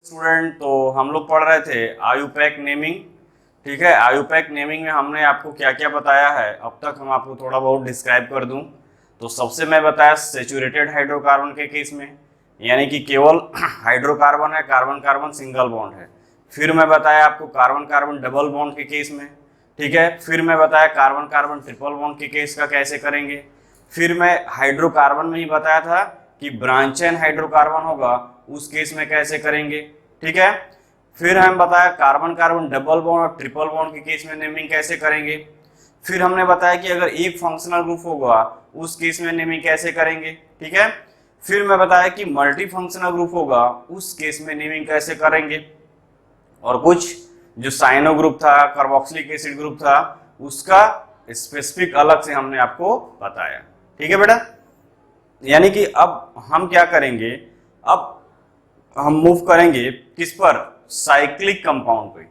Student, तो हम लोग पढ़ रहे थे आयुपैक नेमिंग। ठीक है, आयुपैक नेमिंग में हमने आपको क्या क्या बताया है अब तक, हम आपको थोड़ा बहुत डिस्क्राइब कर दूं। तो सबसे मैं बताया सेचुरेटेड हाइड्रोकार्बन के केस में, यानी कि केवल हाइड्रोकार्बन है, कार्बन कार्बन सिंगल बॉन्ड है। फिर मैं बताया आपको कार्बन कार्बन डबल बॉन्ड के केस में। ठीक है, फिर मैं बताया कार्बन कार्बन ट्रिपल बॉन्ड के केस का कैसे करेंगे। फिर मैं हाइड्रोकार्बन में ही बताया था कि ब्रांच चेन हाइड्रोकार्बन होगा, उस केस में कैसे करेंगे। ठीक है, फिर हम बताया कार्बन कार्बन डबल बॉन्ड और ट्रिपल बॉन्ड के केस में नेमिंग कैसे करेंगे। फिर हमने बताया कि अगर एक फंक्शनल ग्रुप होगा उस केस में नेमिंग कैसे करेंगे। ठीक है, फिर मैं बताया कि मल्टी फंक्शनल ग्रुप होगा उस केस में नेमिंग कैसे करेंगे। और कुछ जो साइनो ग्रुप था, कार्बोक्सिलिक एसिड ग्रुप था, उसका स्पेसिफिक अलग से हमने आपको बताया। ठीक है बेटा, यानी कि अब हम क्या करेंगे, अब हम मूव करेंगे किस पर, साइक्लिक कंपाउंड पे।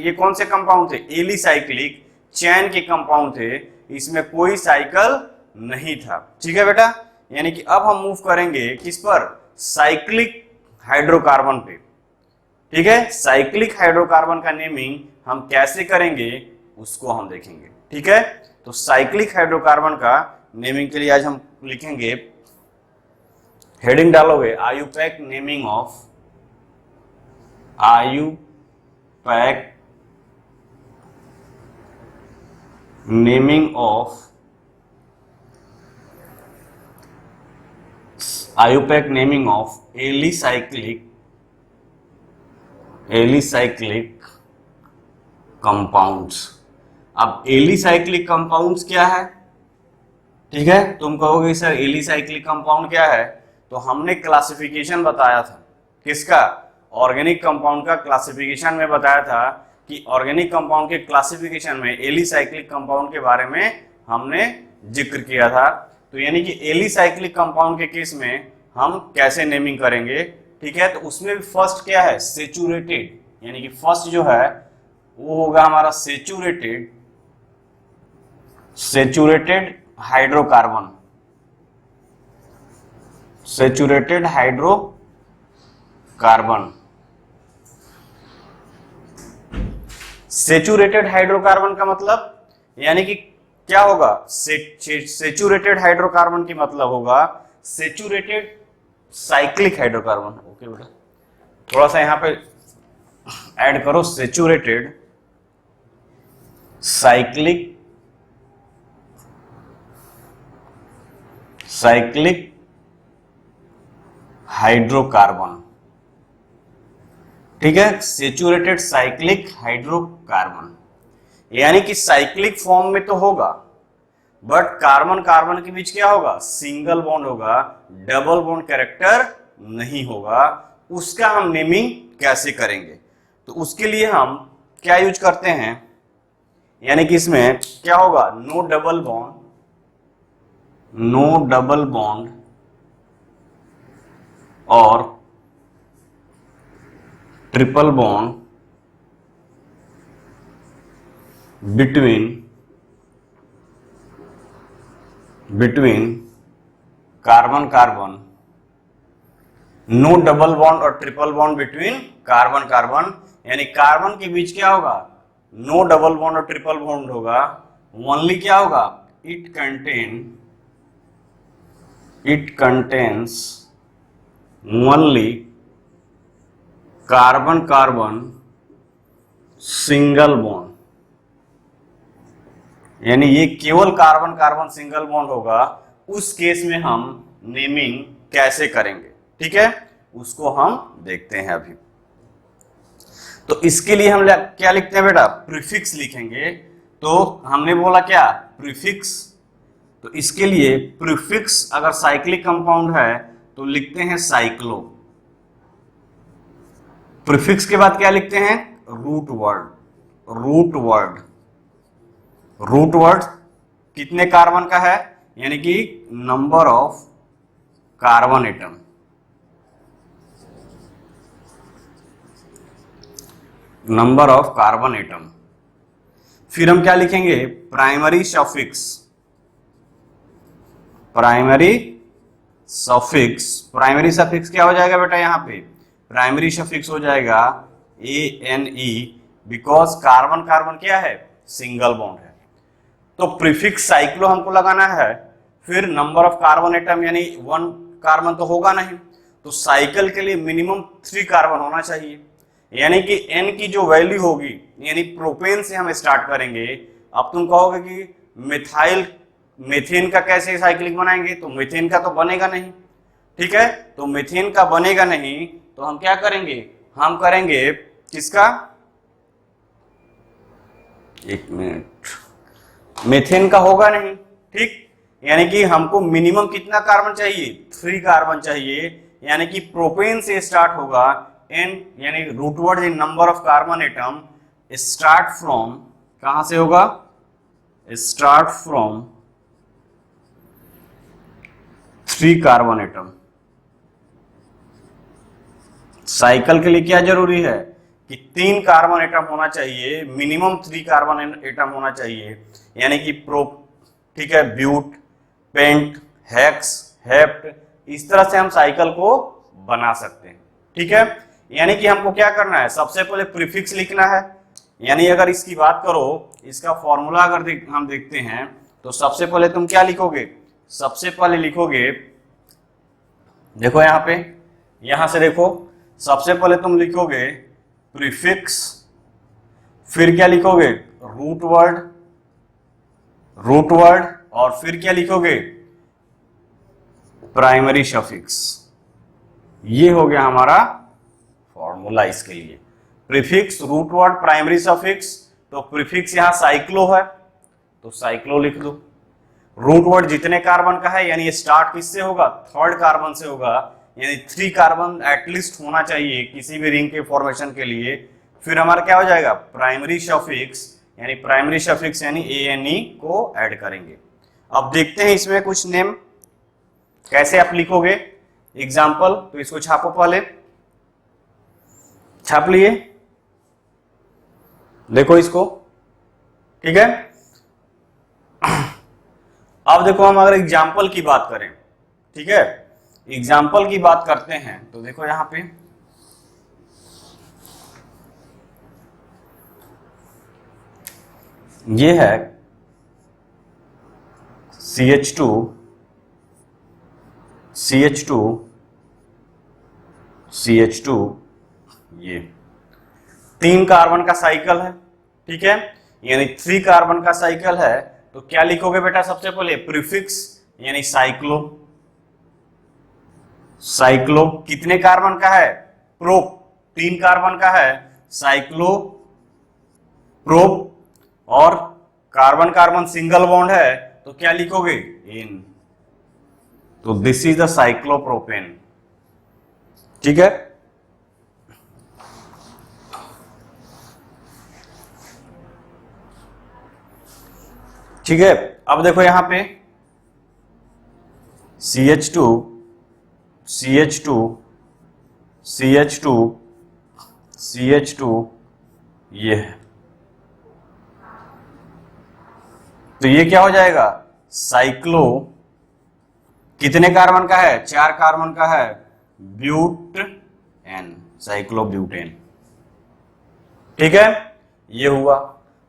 ये कौन से कंपाउंड थे, एलिसाइक्लिक चैन के कंपाउंड थे, इसमें कोई साइकिल नहीं था। ठीक है बेटा, यानी कि अब हम मूव करेंगे किस पर, साइक्लिक हाइड्रोकार्बन पे। ठीक है, साइक्लिक हाइड्रोकार्बन का नेमिंग हम कैसे करेंगे उसको हम देखेंगे। ठीक है, तो साइक्लिक हाइड्रोकार्बन का नेमिंग के लिए आज हम लिखेंगे, हेडिंग डालोगे IUPAC naming of, IUPAC naming of, IUPAC naming of alicyclic compounds. अब एलिसाइक्लिक कंपाउंड्स क्या है, ठीक है, तुम कहोगे सर एलिसाइक्लिक कंपाउंड क्या है, तो हमने क्लासिफिकेशन बताया था किसका, ऑर्गेनिक कंपाउंड का क्लासिफिकेशन में बताया था कि ऑर्गेनिक कंपाउंड के क्लासिफिकेशन में एलिसाइक्लिक कंपाउंड के बारे में हमने जिक्र किया था। तो यानी कि एलिसाइक्लिक कंपाउंड के केस में हम कैसे नेमिंग करेंगे। ठीक है, तो उसमें भी फर्स्ट क्या है, सेचुरेटेड, यानी कि फर्स्ट जो है वो होगा हमारा saturated hydrocarbon, saturated hydrocarbon. Saturated hydrocarbon का मतलब यानी कि क्या होगा, सेचुरेटेड हाइड्रोकार्बन की मतलब होगा सेचुरेटेड साइक्लिक हाइड्रोकार्बन। ओके बेटा, थोड़ा सा यहां पे ऐड करो, सेचुरेटेड साइक्लिक हाइड्रोकार्बन। ठीक है, सेचुरेटेड साइक्लिक हाइड्रोकार्बन, यानी कि साइक्लिक फॉर्म में तो होगा बट कार्बन कार्बन के बीच क्या होगा, सिंगल बॉन्ड होगा, डबल बॉन्ड कैरेक्टर नहीं होगा। उसका हम नेमिंग कैसे करेंगे, तो उसके लिए हम क्या यूज करते हैं, यानी कि इसमें क्या होगा, नो डबल बॉन्ड और triple bond between carbon carbon, no double bond और triple bond between carbon carbon, यानी कार्बन के बीच क्या होगा, नो डबल बॉन्ड और ट्रिपल बॉन्ड होगा, ओनली क्या होगा, it contains only carbon carbon single bond, यानी ये केवल कार्बन कार्बन सिंगल बॉन्ड होगा। उस केस में हम नेमिंग कैसे करेंगे, ठीक है, उसको हम देखते हैं अभी। तो इसके लिए हम क्या लिखते हैं बेटा, प्रीफिक्स लिखेंगे। तो हमने बोला क्या, प्रीफिक्स, तो इसके लिए प्रीफिक्स अगर साइक्लिक कंपाउंड है तो लिखते हैं साइक्लो। प्रीफिक्स के बाद क्या लिखते हैं, रूट वर्ड कितने कार्बन का है, यानी कि नंबर ऑफ कार्बन एटम। फिर हम क्या लिखेंगे, प्राइमरी सफिक्स क्या हो जाएगा बेटा, यहां पे प्राइमरी सफिक्स हो जाएगा ANE, बिकॉज कार्बन कार्बन क्या है, सिंगल बॉन्ड है। तो प्रीफिक्स साइक्लो हमको लगाना है, फिर नंबर ऑफ कार्बन एटम यानी 1 कार्बन तो होगा नहीं, तो साइकिल के लिए मिनिमम 3 कार्बन होना चाहिए, यानी कि N की जो वैल्यू होगी, यानी प्रोपेन से हम स्टार्ट करेंगे। अब तुम कहोगे कि मिथाइल मीथेन का कैसे साइक्लिक बनाएंगे, तो मीथेन का तो बनेगा नहीं, ठीक है। तो मीथेन का बनेगा नहीं तो हम क्या करेंगे, हम करेंगे किसका, एक मिनट, मीथेन का होगा नहीं, ठीक। यानी कि हमको मिनिमम कितना कार्बन चाहिए, 3 कार्बन चाहिए, यानी कि प्रोपेन से स्टार्ट होगा N, यानी रूटवर्ड इन number of carbon atom start from, कहां से होगा, start from 3 carbon atom. Cycle के लिए क्या जरूरी है कि 3 कार्बन एटम होना चाहिए, मिनिमम 3 कार्बन एटम होना चाहिए, यानी कि प्रो, ठीक है, ब्यूट, पेंट, हेक्स, हेप्ट, इस तरह से हम साइकिल को बना सकते हैं, ठीक है। यानी कि हमको क्या करना है, सबसे पहले प्रीफिक्स लिखना है, यानी अगर इसकी बात करो, इसका फॉर्मूला अगर हम देखते हैं, तो सबसे पहले तुम क्या लिखोगे, सबसे पहले लिखोगे, देखो यहां पे, यहां से देखो, सबसे पहले तुम लिखोगे प्रीफिक्स, फिर क्या लिखोगे, रूट वर्ड, रूट वर्ड, और फिर क्या लिखोगे, प्राइमरी सफिक्स। ये हो गया हमारा फॉर्मूला इसके लिए, prefix, root word, primary suffix. तो प्रीफिक्स यहां साइक्लो है तो साइक्लो लिख दो, रूट वर्ड जितने कार्बन का है, यानी स्टार्ट किससे होगा, 3rd कार्बन से होगा, यानी 3 कार्बन एटलीस्ट होना चाहिए किसी भी रिंग के फॉर्मेशन के लिए। फिर हमारा क्या हो जाएगा, प्राइमरी सफिक्स, यानी प्राइमरी सफिक्स यानी ANE को ऐड करेंगे। अब देखते हैं इसमें कुछ नेम कैसे आप लिखोगे, एग्जाम्पल, तो इसको छापो, पहले छाप लिए, देखो इसको, ठीक है। अब देखो हम अगर एग्जाम्पल की बात करें, ठीक है, एग्जाम्पल की बात करते हैं, तो देखो यहां पे ये है CH2, CH2, CH2, ये 3 कार्बन का साइकिल है, ठीक है, यानी 3 कार्बन का साइकिल है। तो क्या लिखोगे बेटा, सबसे पहले प्रीफिक्स यानी साइक्लो, साइक्लो कितने कार्बन का है, प्रोप, 3 कार्बन का है, साइक्लो प्रोप, और कार्बन कार्बन सिंगल बॉन्ड है, तो क्या लिखोगे, इन। तो दिस इज द साइक्लोप्रोपेन, ठीक है। ठीक है, अब देखो यहां पे CH2, CH2, CH2, CH2, ये है, तो ये क्या हो जाएगा, साइक्लो, कितने कार्बन का है, 4 कार्बन का है, ब्यूट एन, साइक्लोब्यूटेन, ठीक है, ये हुआ।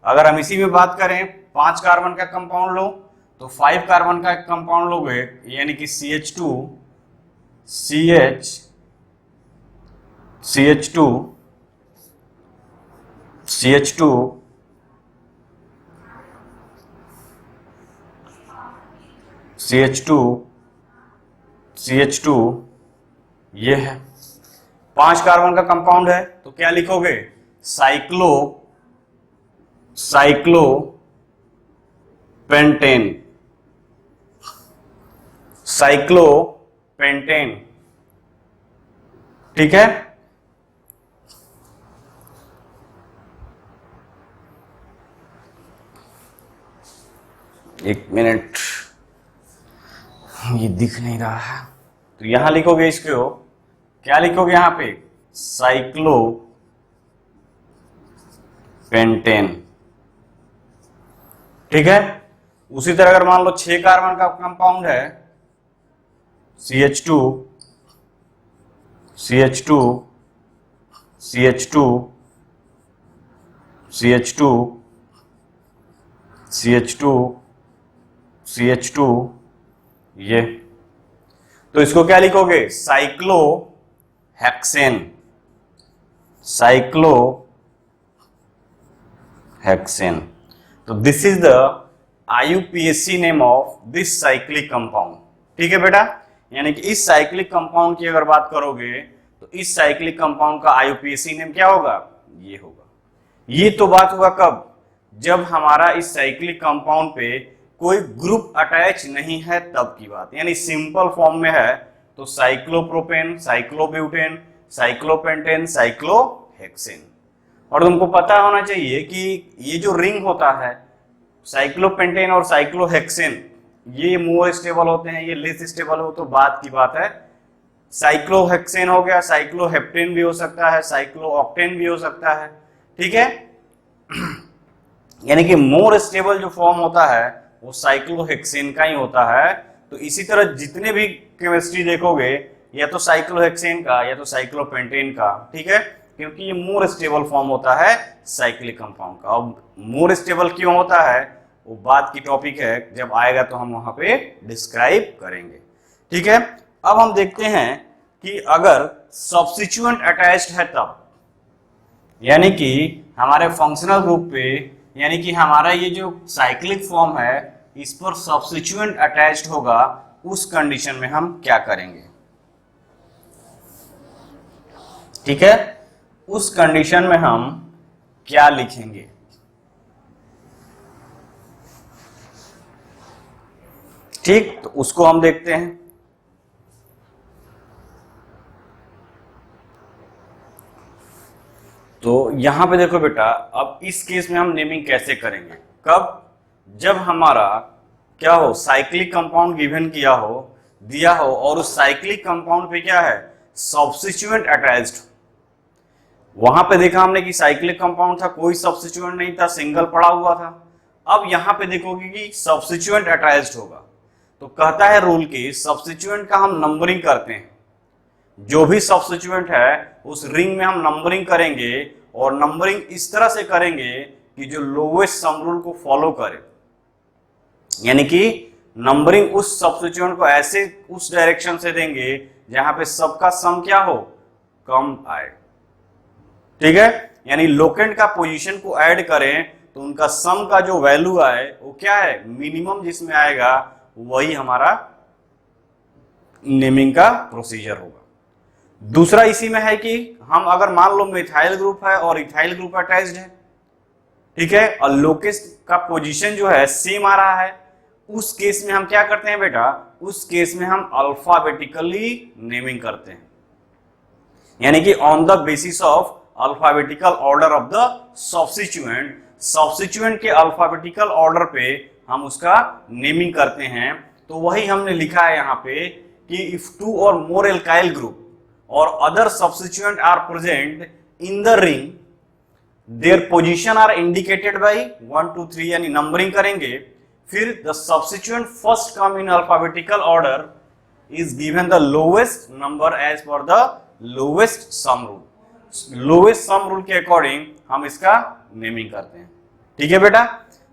अगर हम इसी में बात करें 5 कार्बन का कंपाउंड लो, तो 5 कार्बन का कंपाउंड लोगे, यानी कि CH2, CH, CH2, CH2, CH2, CH2, ये है 5 कार्बन का कंपाउंड है, तो क्या लिखोगे, cyclo, cyclo pentane, cyclo pentane, ठीक है। एक मिनट, ये दिख नहीं रहा है, तो यहां लिखोगे इसको, क्या लिखोगे यहां पे, साइक्लो पेंटेन, ठीक है। उसी तरह अगर मान लो 6 कार्बन का कंपाउंड है, CH2, CH2, CH2 CH2 CH2 CH2 ये, तो इसको क्या लिखोगे? Cyclohexane, cyclohexane. तो this is the IUPAC name of this cyclic compound. ठीक है बेटा, यानी कि इस साइक्लिक कंपाउंड की अगर बात करोगे तो इस साइक्लिक कंपाउंड का IUPAC नेम क्या होगा? ये होगा। ये तो बात हुआ कब? जब हमारा इस साइक्लिक कंपाउंड पे कोई ग्रुप अटैच नहीं है तब की बात, यानी सिंपल फॉर्म में है तो साइक्लोप्रोपेन, साइक्लोब्यूटेन, साइक्लोपेंटेन, साइक्लोहेक्सेन। और तुमको पता होना चाहिए कि ये जो रिंग होता है साइक्लोपेंटेन और साइक्लोहेक्सेन, ये मोर स्टेबल होते हैं, ये लेस स्टेबल हो तो बात की बात है। साइक्लोहेक्सेन हो गया, साइक्लोहेप्टेन भी हो सकता है, साइक्लोऑक्टेन भी हो सकता है। ठीक है, यानी कि मोर स्टेबल जो फॉर्म होता है वो साइक्लोहेक्सेन का ही होता है। तो इसी तरह जितने भी केमिस्ट्री देखोगे या तो साइक्लोहेक्सेन का या तो साइक्लोपेंटेन का, ठीक है, क्योंकि ये मोर स्टेबल फॉर्म होता है साइक्लिक कंपाउंड का। अब मोर स्टेबल क्यों होता है वो बात की टॉपिक है, जब आएगा तो हम वहां पे डिस्क्राइब करेंगे। ठीक है, अब हम देखते हैं कि अगर सब्स्टिट्यूएंट अटैच्ड है तब, यानी कि हमारे फंक्शनल ग्रुप पे, यानी कि हमारा ये जो साइक्लिक फॉर्म है इस पर सब्स्टिट्यूएंट अटैच्ड होगा, उस कंडीशन में हम क्या करेंगे? ठीक है, उस कंडीशन में हम क्या लिखेंगे? ठीक, तो उसको हम देखते हैं। तो यहां पे देखो बेटा, अब इस केस में हम नेमिंग कैसे करेंगे? कब? जब हमारा क्या हो, साइक्लिक कंपाउंड गिवन किया हो, दिया हो, और उस साइक्लिक कंपाउंड पे क्या है, सब्स्टिट्यूएंट अटैच्ड। वहां पे देखा हमने कि साइक्लिक कंपाउंड था, कोई सब्स्टिट्यूएंट नहीं था, सिंगल पड़ा हुआ था। अब यहां पे देखोगे कि सब्स्टिट्यूएंट अटैच्ड होगा, तो कहता है रूल की सब्स्टिट्यूएंट का हम नंबरिंग करते हैं। जो भी सब्स्टिट्यूएंट है उस रिंग में हम नंबरिंग करेंगे, और नंबरिंग इस तरह से करेंगे कि जो लोवेस्ट सम रूल को फॉलो करे, यानी कि नंबरिंग उस सब्स्टिट्यूएंट को ऐसे उस डायरेक्शन से देंगे जहां पे सबका सम क्या हो, कम आए। ठीक है, यानी लोकेंट का पोजीशन को ऐड करें तो उनका सम का जो वैल्यू आए वो क्या है, मिनिमम जिसमें आएगा वही हमारा नेमिंग का प्रोसीजर होगा। दूसरा इसी में है कि हम अगर मान लो मिथाइल ग्रुप है और इथाइल ग्रुप अटैच्ड है, ठीक है, और लोकेस्ट का पोजीशन जो है सेम आ रहा है, उस केस में हम क्या करते हैं बेटा, उस केस में हम अल्फाबेटिकली नेमिंग करते हैं, यानी कि on the basis of alphabetical order of the substituent, substituent के अल्फाबेटिकल ऑर्डर पे हम उसका नेमिंग करते हैं। तो वही हमने लिखा है यहाँ पे कि if two or more alkyl group or other substituent are present in the ring, their position are indicated by 1 2 3, यानी नंबरिंग करेंगे, फिर the substituent first come in alphabetical order is given the lowest number as per the lowest sum rule. Lowest sum rule के according हम इसका naming करते हैं। ठीक है बेटा,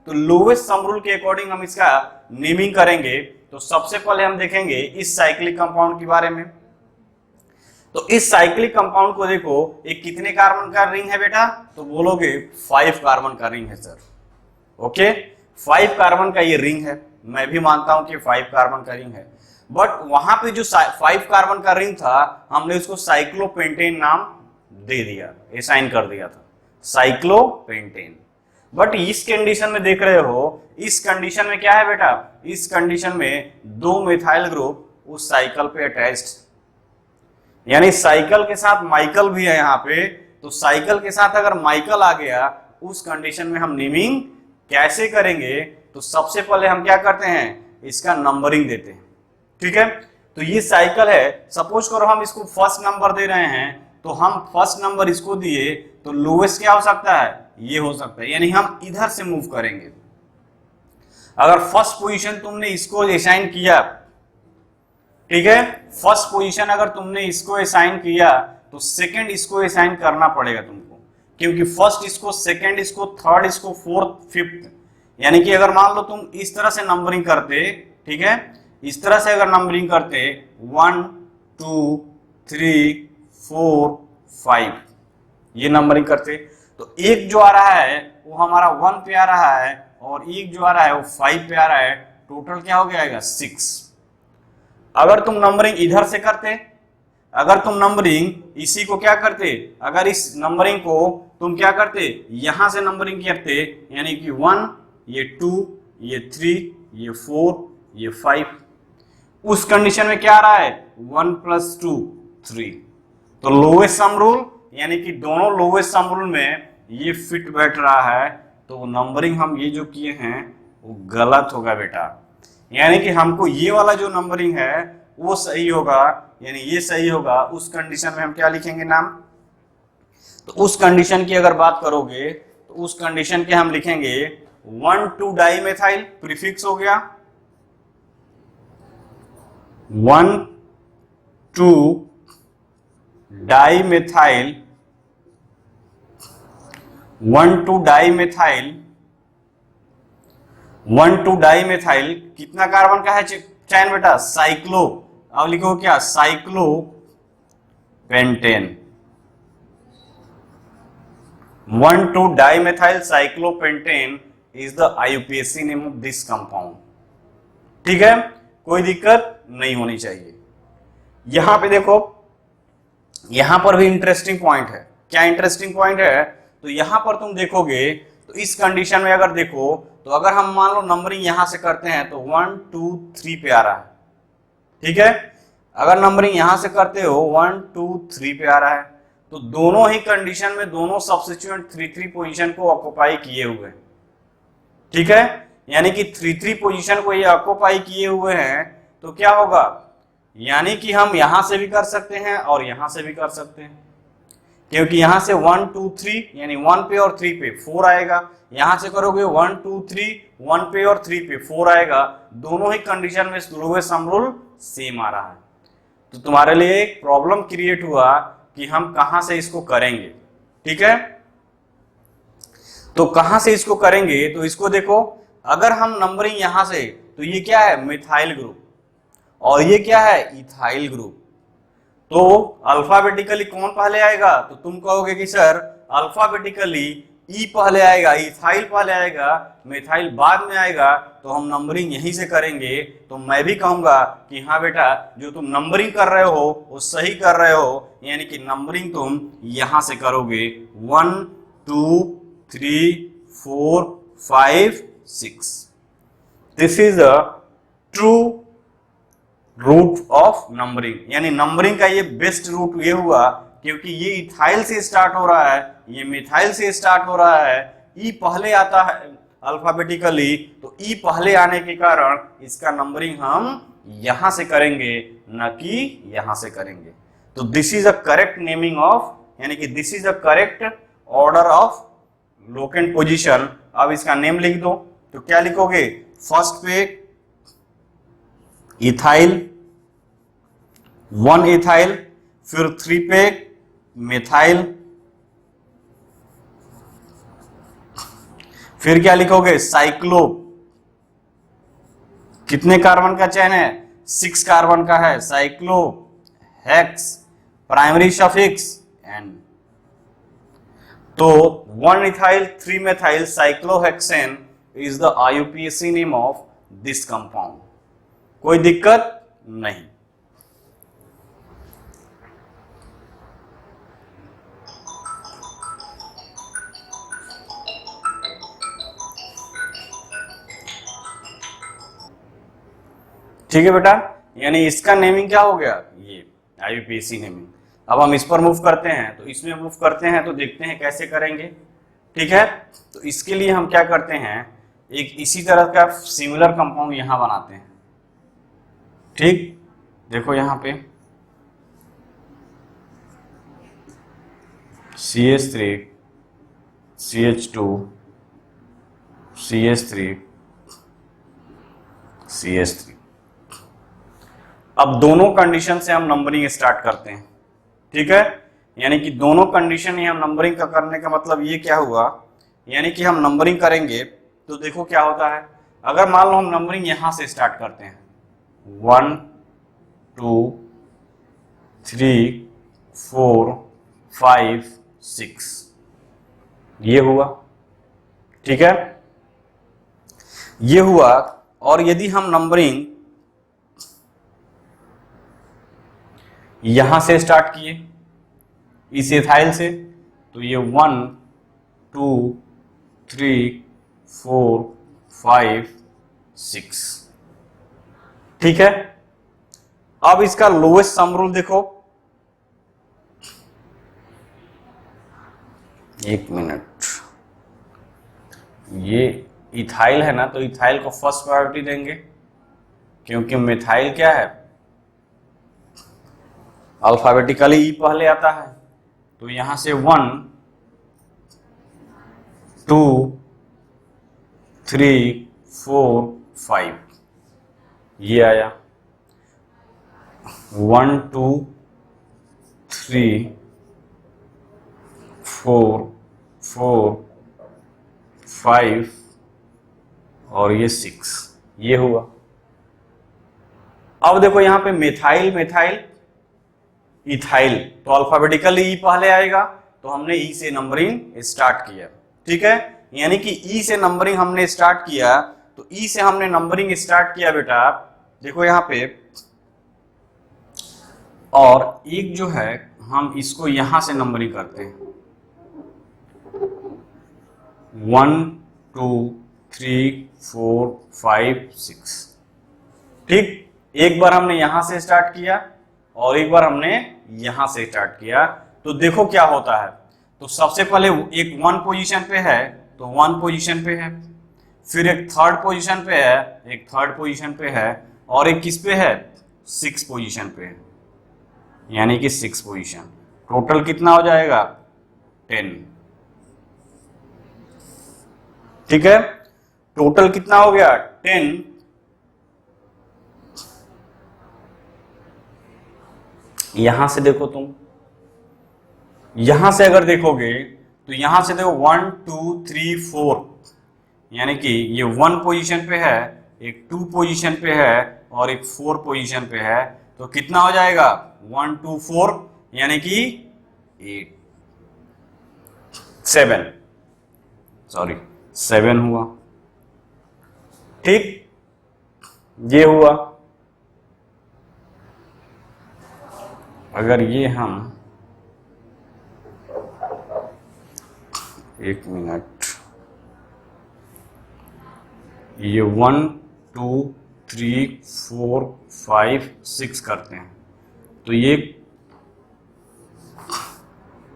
तो लोवेस्ट सम रूल के अकॉर्डिंग हम इसका नेमिंग करेंगे। तो सबसे पहले हम देखेंगे इस साइक्लिक कंपाउंड के बारे में। तो इस साइक्लिक कंपाउंड को देखो, एक कितने कार्बन का रिंग है बेटा, तो बोलोगे 5 कार्बन का रिंग है सर। ओके, 5 कार्बन का ये रिंग है, मैं भी मानता हूं कि 5 कार्बन का रिंग है, बट वहां पे जो 5 कार्बन का रिंग था हमने उसको साइक्लोपेंटेन नाम दे दिया, असाइन कर दिया था, साइक्लोपेंटेन। बट इस कंडीशन में देख रहे हो, इस कंडीशन में क्या है बेटा, इस कंडीशन में 2 मिथाइल ग्रुप उस साइकिल पे अटैच्ड, यानी साइकिल के साथ माइकल भी है यहाँ पे। तो साइकिल के साथ अगर माइकल आ गया, उस कंडीशन में हम नेमिंग कैसे करेंगे, तो सबसे पहले हम क्या करते हैं, इसका नंबरिंग देते हैं। ठीक है, तो ये साइकिल है, सपोज करो हम इसको फर्स्ट नंबर दे रहे हैं, तो हम फर्स्ट नंबर इसको दिए तो लोवेस्ट क्या हो सकता है, ये हो सकता है, यानी हम इधर से मूव करेंगे। अगर फर्स्ट पोजीशन तुमने इसको असाइन किया, ठीक है, फर्स्ट पोजीशन अगर तुमने इसको असाइन किया, तो सेकंड इसको असाइन करना पड़ेगा तुमको, क्योंकि फर्स्ट इसको, सेकंड इसको, थर्ड इसको, फोर्थ, फिफ्थ। यानी कि अगर मान लो तुम इस तरह से नंबरिंग करते, ठीक है, इस तरह से अगर नंबरिंग करते 1 2 3 4 5, ये नंबरिंग करते, तो एक जो आ रहा है वो हमारा 1 पे आ रहा है और एक जो आ रहा है वो 5 पे आ रहा है। टोटल क्या हो गया 6। अगर तुम नंबरिंग इधर से करते, अगर तुम नंबरिंग इसी को क्या करते, अगर इस नंबरिंग को तुम क्या करते, यहां से नंबरिंग करते, यानी कि 1, ये 2, ये 3, ये 4, ये 5, उस कंडीशन में क्या आ रहा है 1 + 2 3। तो लोवेस्ट सम रूल, यानी कि दोनों लोवेस्ट सम रूल में ये फिट बैठ रहा है, तो नंबरिंग हम ये जो किए हैं वो गलत होगा बेटा। यानी कि हमको ये वाला जो नंबरिंग है वो सही होगा, यानी ये सही होगा। उस कंडीशन में हम क्या लिखेंगे नाम, तो उस कंडीशन की अगर बात करोगे तो उस कंडीशन के हम लिखेंगे 1 2 डाइमेथाइल, प्रीफिक्स हो गया 1 2 डाइमेथाइल, 1 2 डाइमेथाइल, 1 2 डाइमेथाइल कितना कार्बन का है चैन बेटा, साइक्लो। अब लिखो क्या, cyclo pentane, 1 2 dimethyl cyclopentane is the IUPAC name of this compound. ठीक है, कोई दिक्कत नहीं होनी चाहिए। यहां पे देखो, यहां पर भी इंटरेस्टिंग पॉइंट है। क्या इंटरेस्टिंग पॉइंट है, तो यहां पर तुम देखोगे तो इस कंडीशन में अगर देखो, तो अगर हम मान लो नंबरिंग यहां से करते हैं तो 1 2 3 पे आ रहा है, ठीक है। अगर नंबरिंग यहां से करते हो 1 2 3 पे आ रहा है, तो दोनों ही कंडीशन में दोनों सब्स्टिट्यूएंट 3 पोजीशन को ऑक्युपाई किए हुए हैं, ठीक है। यानी कि 3 पोजीशन को ये ऑक्युपाई किए हुए हैं, तो क्या होगा, यानी कि हम यहां से भी कर सकते हैं और यहां से भी कर सकते हैं, क्योंकि यहां से 1 2 3 यानी 1 पे और 3 पे 4 आएगा, यहां से करोगे 1 2 3 1 पे और 3 पे 4 आएगा। दोनों ही कंडीशन में लोवेस्ट सम रूल सेम आ रहा है। तो तुम्हारे लिए एक प्रॉब्लम क्रिएट हुआ कि हम कहां से इसको करेंगे, ठीक है। तो कहां से इसको करेंगे, तो इसको देखो, अगर हम नंबरिंग यहां से, तो ये क्या है मिथाइल ग्रुप और ये क्या है इथाइल ग्रुप। तो अल्फाबेटिकली कौन पहले आएगा, तो तुम कहोगे कि सर अल्फाबेटिकली ई पहले आएगा, इथाइल पहले आएगा, मिथाइल बाद में आएगा, तो हम नंबरिंग यहीं से करेंगे। तो मैं भी कहूंगा कि हाँ बेटा, जो तुम नंबरिंग कर रहे हो वो सही कर रहे हो, यानी कि नंबरिंग तुम यहां से करोगे 1 2 3 4 5 6। This is a true root of numbering, यानी नंबरिंग का ये बेस्ट रूट ये हुआ, क्योंकि ये इथाइल से स्टार्ट हो रहा है, ये मिथाइल से स्टार्ट हो रहा है, ई पहले आता है अल्फाबेटिकली, तो ई पहले आने के कारण इसका नंबरिंग हम यहां से करेंगे, न कि यहां से करेंगे। तो this is a correct naming of, यानी कि this is a correct order of locant position. अब इसका नेम लिख दो, तो क्या लिखोगे, फर्स्ट पे इथाइल 1 इथाइल, फिर 3 पे मिथाइल, फिर क्या लिखोगे साइक्लो, कितने कार्बन का चेन है 6 कार्बन का है, cyclo hex, primary suffix ane. तो 1 ethyl 3 methyl cyclohexane is the IUPAC name of this compound। कोई दिक्कत नहीं। ठीक है बेटा, यानी इसका नेमिंग क्या हो गया, ये IUPAC नेमिंग। अब हम इस पर मूव करते हैं, तो इसमें मूव करते हैं तो देखते हैं कैसे करेंगे, ठीक है। तो इसके लिए हम क्या करते हैं, एक इसी तरह का सिमिलर कंपाउंड यहां बनाते हैं, ठीक। देखो यहां पे CH3 CH2 CH3 CH3। अब दोनों कंडीशन से हम नंबरिंग स्टार्ट करते हैं, ठीक है। यानी कि दोनों कंडीशन ही हम नंबरिंग का करने का मतलब ये क्या हुआ, यानी कि हम नंबरिंग करेंगे तो देखो क्या होता है। अगर मान लो हम नंबरिंग यहां से स्टार्ट करते हैं 1 2 3 4 5 6, ये हुआ, ठीक है, ये हुआ। और यदि हम नंबरिंग यहां से स्टार्ट किए इस इथाइल से, तो ये 1 2 3 4 5 6, ठीक है। अब इसका लोएस्ट सम रूल देखो, एक मिनट, ये इथाइल है ना, तो इथाइल को फर्स्ट प्रायोरिटी देंगे क्योंकि मिथाइल क्या है, अल्फाबेटिकली ई पहले आता है। तो यहां से 1 2 3 4 5 ये आया, 1 2 3 4 4 5 और ये 6, ये हुआ। अब देखो यहां पे मिथाइल मिथाइल इथाइल, तो अल्फाबेटिकली ई पहले आएगा, तो हमने ई से नंबरिंग स्टार्ट किया, ठीक है। यानी कि ई से नंबरिंग हमने स्टार्ट किया, तो ई से हमने नंबरिंग स्टार्ट किया बेटा, देखो यहां पे। और एक जो है हम इसको यहां से नंबरिंग करते हैं 1 2 3 4 5 6, ठीक। एक बार हमने यहां से स्टार्ट किया और एक बार हमने यहां से स्टार्ट किया, तो देखो क्या होता है। तो सबसे पहले एक 1 पोजीशन पे है, तो 1 पोजीशन पे है, फिर एक 3rd पोजीशन पे है, एक 3rd पोजीशन पे है, और एक किस पे है, 6 पोजीशन पे है, यानी कि 6 पोजीशन। टोटल कितना हो जाएगा, 10, ठीक है। टोटल कितना हो गया, 10। यहां से देखो तुम, यहां से अगर देखोगे तो यहां से देखो 1 2 3 4, यानी कि ये 1 पोजीशन पे है, एक 2 पोजीशन पे है और एक 4 पोजीशन पे है, तो कितना हो जाएगा 1 2 4, यानी कि 7 हुआ, ठीक, ये हुआ। अगर ये हम, एक मिनट, ये 1 2 3 4 5 6 करते हैं, तो ये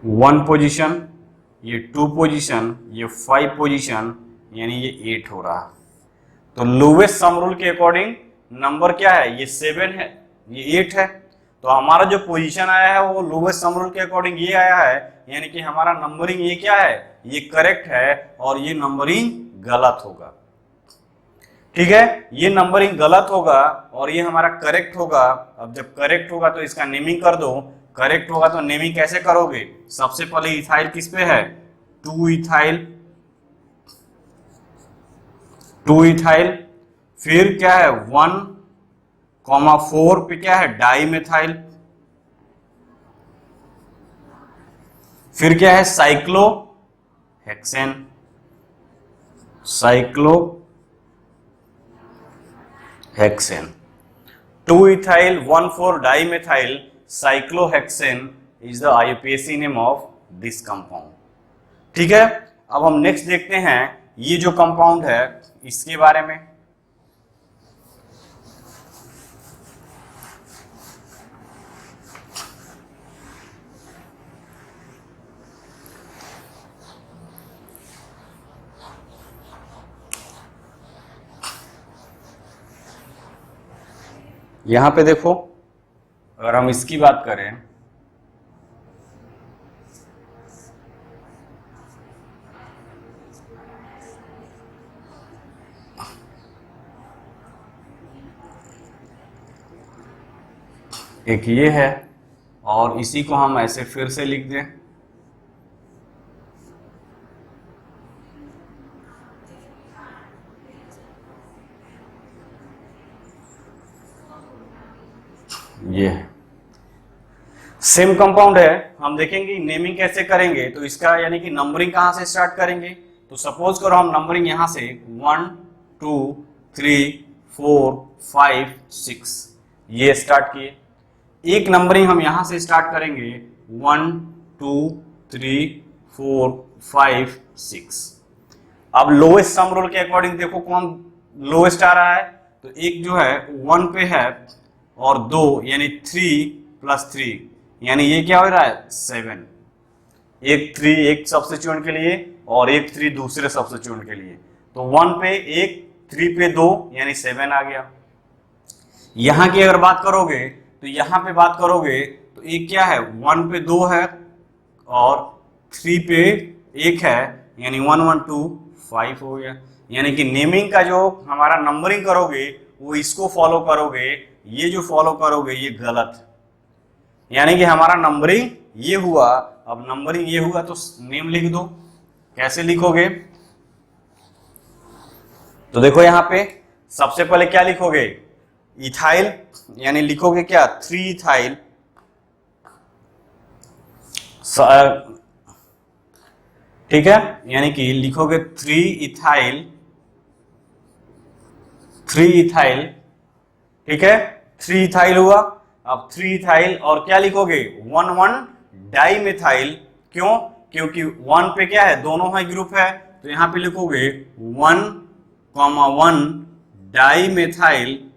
1 पोजीशन, ये 2 पोजीशन, ये 5 पोजीशन, यानी ये 8 हो रहा। तो लोवेस्ट सम रूल के अकॉर्डिंग नंबर क्या है, ये 7 है, ये 8 है, तो हमारा जो पोजीशन आया है वो लोवेस्ट सम रूल के अकॉर्डिंग ये आया है, यानी कि हमारा नंबरिंग ये क्या है, ये करेक्ट है, और ये नंबरिंग गलत होगा, ठीक है। ये नंबरिंग गलत होगा और ये हमारा करेक्ट होगा। अब जब करेक्ट होगा तो इसका नेमिंग कर दो, करेक्ट होगा तो नेमिंग कैसे करोगे, सबसे पहले इथाइल किस पे है, 2 इथाइल, 2 इथाइल, फिर क्या है 1,4 पे क्या है, डाई मेथाइल, फिर क्या है cyclo hexane, cyclo hexane, 2 ethyl 1,4 di methyl cyclohexane is the IUPAC name of this compound, ठीक है। अब हम नेक्स्ट देखते हैं ये जो कंपाउंड है इसके बारे में। यहां पे देखो, अगर हम इसकी बात करें, एक ये है और इसी को हम ऐसे फिर से लिख दें, ये है सेम कंपाउंड है। हम देखेंगे नेमिंग कैसे करेंगे, तो इसका यानी कि नंबरिंग कहां से स्टार्ट करेंगे। तो सपोज करो हम नंबरिंग यहां से 1 2 3 4 5 6 ये स्टार्ट किए। एक नंबरिंग हम यहां से स्टार्ट करेंगे 1 2 3 4 5 6। अब लोएस्ट सम रूल के अकॉर्डिंग देखो कौन लोएस्ट आ रहा है। तो एक जो है 1 पे है और 2 यानी 3 + 3 यानी ये क्या हो रहा है 7। एक 3 एक सब्स्टिट्यूएंट के लिए और एक 3 दूसरे सब्स्टिट्यूएंट के लिए। तो 1 पे 1 3 पे 2 यानी 7 आ गया। यहां की अगर बात करोगे तो यहां पे बात करोगे तो एक क्या है 1 पे 2 है और 3 पे 1 है यानी 1 1 2 5 हो गया। यानी कि नेमिंग का जो हमारा नंबरिंग करोगे वो इसको फॉलो करोगे, ये जो फॉलो करोगे ये गलत। यानी कि हमारा नंबरिंग ये हुआ, अब नंबरिंग ये हुआ तो नेम लिख दो। कैसे लिखोगे, तो देखो यहां पे सबसे पहले क्या लिखोगे इथाइल, यानी लिखोगे क्या 3 इथाइल, ठीक है, यानी कि लिखोगे 3 इथाइल, 3 इथाइल, ठीक है 3 इथाइल हुआ। अब 3 इथाइल और क्या लिखोगे 1 1 डाइमेथाइल। क्यों, क्योंकि 1 पे क्या है दोनों ही ग्रुप है, तो यहां पे लिखोगे 1 1 डाइमेथाइल।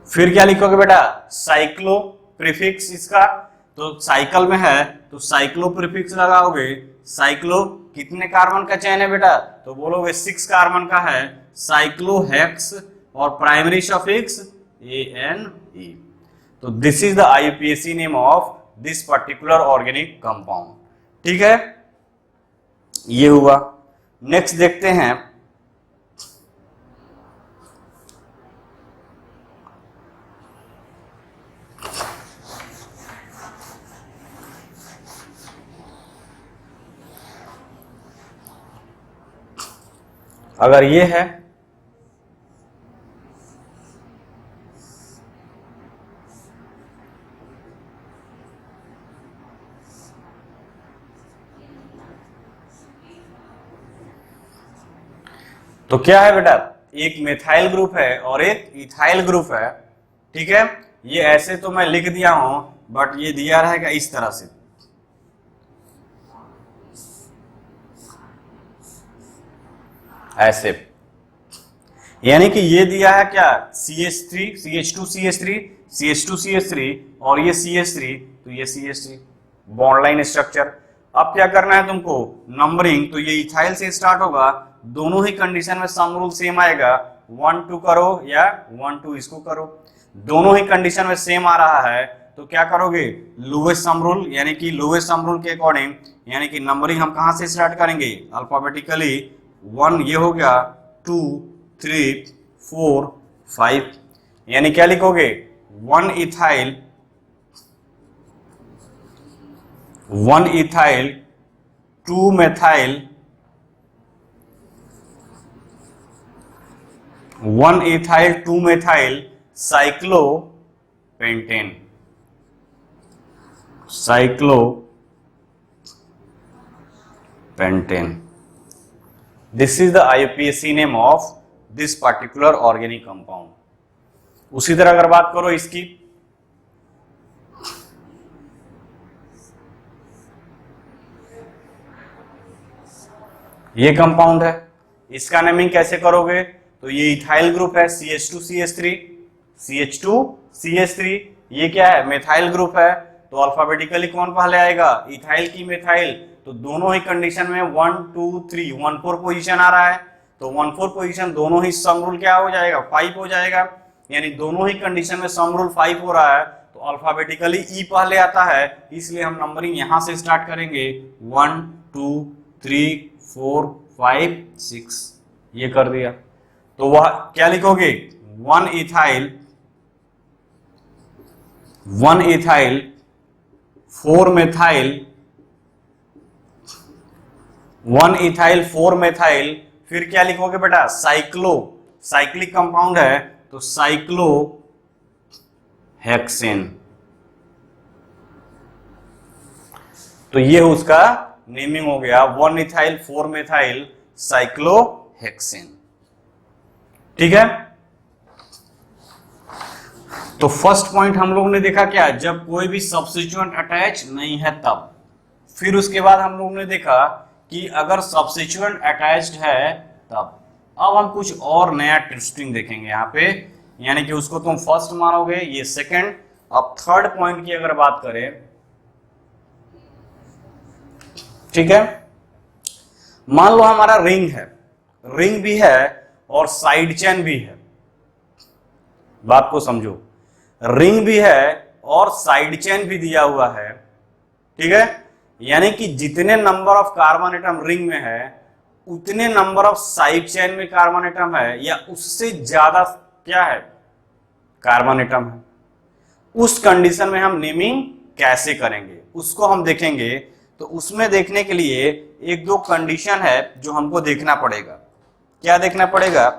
फिर क्या लिखोगे बेटा साइक्लो प्रीफिक्स इसका, तो साइकिल में है तो साइक्लो प्रीफिक्स लगाओगे। साइक्लो कितने कार्बन का चेन है बेटा, तो बोलोगे 6 कार्बन का है, साइक्लोहेक्स और प्राइमरी सफिक्स ANE। तो this is the IUPAC name of this particular organic compound. ठीक है, ये हुआ। नेक्स्ट देखते हैं अगर ये है तो क्या है बेटा, एक मेथाइल ग्रुप है और एक इथाइल ग्रुप है। ठीक है, ये ऐसे तो मैं लिख दिया हूं बट ये दिया रहेगा इस तरह से, ऐसे, यानी कि ये दिया है क्या CH3 CH2 CH3 CH2 CH3 और ये CH3 तो ये CH3 बॉन्ड लाइन स्ट्रक्चर। अब क्या करना है तुमको नंबरिंग, तो ये इथाइल से स्टार्ट होगा, दोनों ही कंडीशन में सम रूल सेम आएगा, 1 2 करो या 1 2 इसको करो, दोनों ही कंडीशन में सेम आ रहा है। तो क्या करोगे लोएस्ट सम रूल, यानी कि लोएस्ट सम रूल के अकॉर्डिंग, यानी कि नंबरिंग हम कहां से स्टार्ट करेंगे अल्फाबेटिकली। 1 ये हो गया, 2 3 4 5, यानी क्या लिखोगे 1 ethyl 1 ethyl 2 methyl 1 ethyl 2 methyl cyclopentane, cyclopentane. This is the IUPAC name of this particular organic compound. उसी तरह अगर बात करो इसकी, ये कंपाउंड है, इसका नेमिंग कैसे करोगे, तो ये इथाइल ग्रुप है CH2 CH3 CH2 CH3, ये क्या है मेथाइल ग्रुप है, तो अल्फाबेटिकली कौन पहले आएगा इथाइल की मेथाइल, तो दोनों ही कंडीशन में 1 2 3 1 4 पोजीशन आ रहा है, तो 1 4 पोजीशन दोनों ही सम रूल क्या हो जाएगा 5 हो जाएगा, यानी दोनों ही कंडीशन में सम रूल 5 हो रहा है, तो अल्फाबेटिकली ई पहले आता है, इसलिए हम नंबरिंग यहां से स्टार्ट करेंगे 1 2 3 4 5 6, ये कर दिया। तो वह क्या लिखोगे 1 ethyl 1 ethyl 4 methyl 1 ethyl 4 methyl, फिर क्या लिखोगे बेटा, साइक्लो, साइक्लिक कंपाउंड है तो साइक्लो हेक्सेन। तो ये उसका नेमिंग हो गया 1 इथाइल 4 मेथाइल साइक्लोहेक्सेन। ठीक है, तो फर्स्ट पॉइंट हम लोग ने देखा क्या, जब कोई भी सब्स्टिट्यूएंट अटैच नहीं है तब। फिर उसके बाद हम लोग ने देखा कि अगर सब्स्टिट्यूएंट अटैच्ड है तब। अब हम कुछ और नया ट्विस्टिंग देखेंगे यहाँ पे, यानी कि उसको तुम फर्स्ट मानोगे, ये सेकंड। अब थर्ड पॉइंट की अगर बात करें, ठीक है, मान लो हमारा रिंग है, रिंग भी है और साइड चेन भी है। बात को समझो, रिंग भी है और साइड चेन भी दिया हुआ है। ठीक है, यानी कि जितने number of carbon atom ring में है उतने नंबर ऑफ साइड चेन में कार्बन एटम है, या उससे ज्यादा क्या है, कार्बन एटम है। उस कंडीशन में हम नेमिंग कैसे करेंगे उसको हम देखेंगे। तो उसमें देखने के लिए एक दो कंडीशन है जो हमको देखना पड़ेगा। क्या देखना पड़ेगा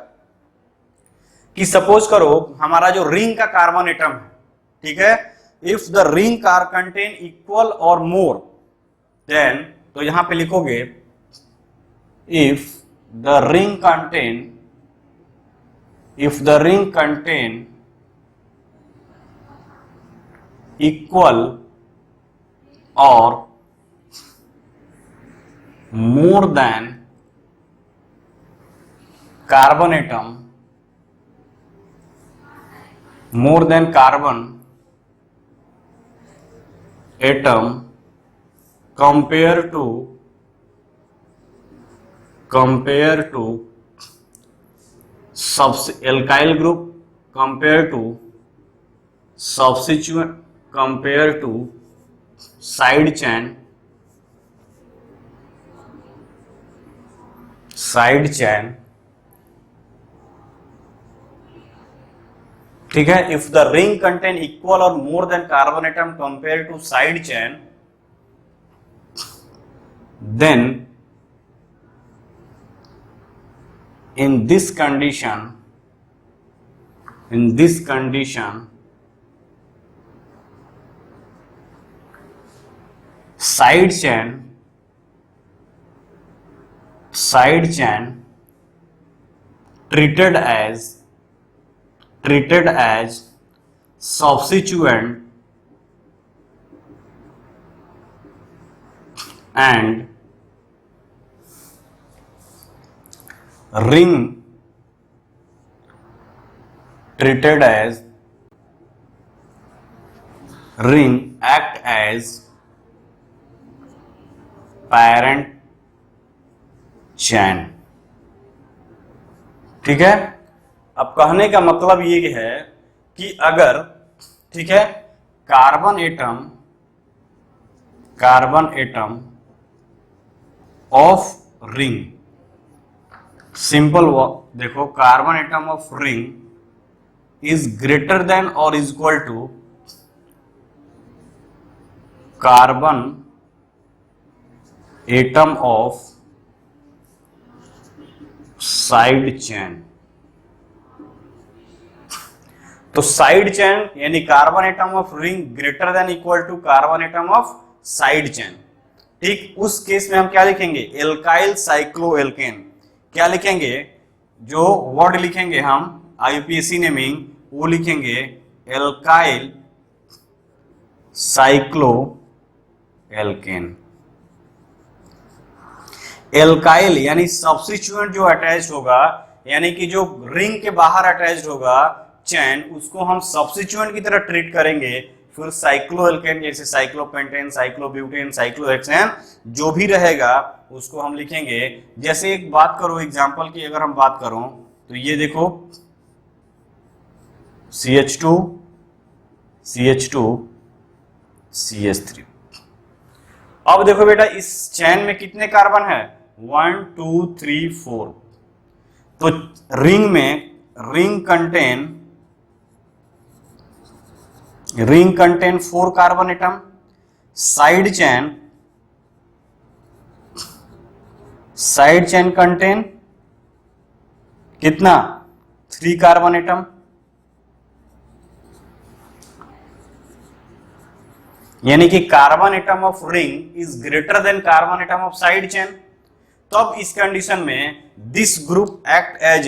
कि सपोज करो हमारा जो रिंग का कार्बन एटम है, ठीक है, if the ring car contain equal और मोर देन, तो यहां पे लिखोगे if the ring contain equal और more than carbon atom, more than carbon atom compared to alkyl group, compared to substituent, compared to side chain, ठीक है, if the ring contain equal और more than carbon atom compare to side chain, then in this condition side chain treated as substituent and ring treated as act as parent chain। ठीक है, अब कहने का मतलब ये है कि अगर, ठीक है, carbon atom of ring, simple देखो, carbon atom of ring is greater than और is equal to carbon atom of side chain. तो साइड चेन यानी carbon atom of ring greater than equal to carbon atom of side chain. ठीक, उस case में हम क्या लिखेंगे, alkyl cycloalkane. क्या लिखेंगे, जो वर्ड लिखेंगे हम आईयूपीएसी नेमिंग, वो लिखेंगे एल्काइल साइक्लोएल्केन। एल्काइल यानी सब्स्टिट्यूएंट जो अटैच्ड होगा, यानी कि जो रिंग के बाहर अटैच्ड होगा चैन, उसको हम सब्स्टिट्यूएंट की तरह ट्रीट करेंगे। फिर साइक्लोएल्केन जैसे साइक्लोपेंटेन, साइक्लोब्यूटेन, साइक्लोहेक्सेन जो भी रहेगा उसको हम लिखेंगे। जैसे एक बात करो एग्जांपल की, अगर हम बात करो तो ये देखो CH2 CH3। अब देखो बेटा, इस चैन में कितने कार्बन है, 1 2 3 4। तो ring contain ring contain 4 carbon atom, side chain contain कितना 3 कार्बन एटम, यानी कि carbon atom of ring is greater than carbon atom of side chain. तो अब इस कंडीशन में this group act as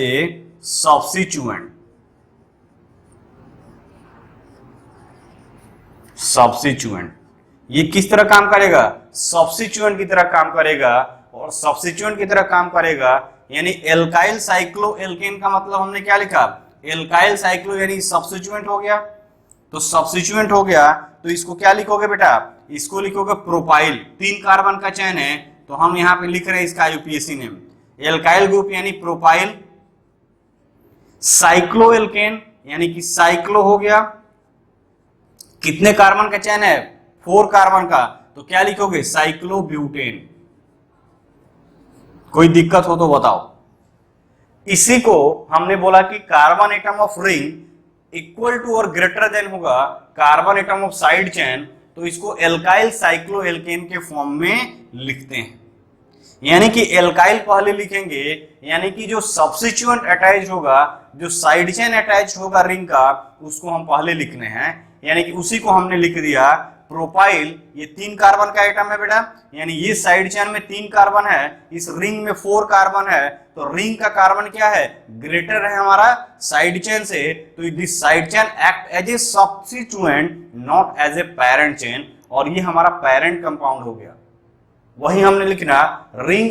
a substituent. ये किस तरह काम करेगा? सब्स्टिट्यूएंट की तरह काम करेगा। और सब्स्टिट्यूएंट की तरह काम करेगा यानी एल्काइल साइक्लो एल्केन का मतलब हमने क्या लिखा? एल्काइल साइक्लो यानी सब्स्टिट्यूएंट हो गया। तो सब्स्टिट्यूएंट हो गया तो इसको क्या लिखोगे बेटा? इसको लिखोगे प्रोपाइल। 3 कार्बन का चेन है तो हम यहां पे लिख रहे हैं इसका यूपीएससी नेम एल्काइल ग्रुप यानी प्रोपाइल। साइक्लो एल्केन यानी कि साइक्लो हो गया। कितने कार्बन का चेन है? 4 कार्बन का, तो क्या लिखोगे? साइक्लोब्यूटेन। कोई दिक्कत हो तो बताओ। इसी को हमने बोला कि carbon atom of ring equal to or greater than होगा carbon atom of side chain, तो इसको एल्काइल साइक्लो एल्केन के फॉर्म में लिखते हैं। यानी कि एल्काइल पहले लिखेंगे, यानी कि जो सब्स्टिट्यूएंट अटैच होगा, जो साइड चेन अटैच होगा रिंग का, उसको हम पहले लिखने हैं। यानी कि उसी को हमने लिख दिया प्रोपाइल। ये 3 कार्बन का आइटम है बेटा, यानी ये साइड चेन में 3 कार्बन है, इस रिंग में 4 कार्बन है, तो रिंग का कार्बन क्या है? ग्रेटर है हमारा साइड चेन से। तो this side chain act as a substituent not as a parent chain, और ये हमारा पेरेंट कंपाउंड हो गया। वही हमने लिखना रिंग